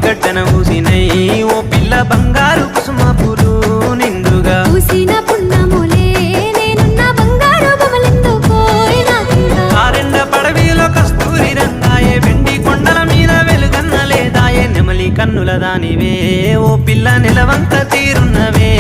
గడ్డన ఊసినై ఓ పిల్ల బంగారు కుసుమ పూలు నిండుగా పూసిన పున్నములే నేనున్న బంగారు బొమ్మలెందుకోయ్ నాకింకా ఆరెండ పడవిలో కస్తూరి రంగాయే వెండి కొండల మీద వెలుగన్న లేదాయే నెమలి కన్నుల దానివే ఓ పిల్ల నిలవంక తీరున్నవే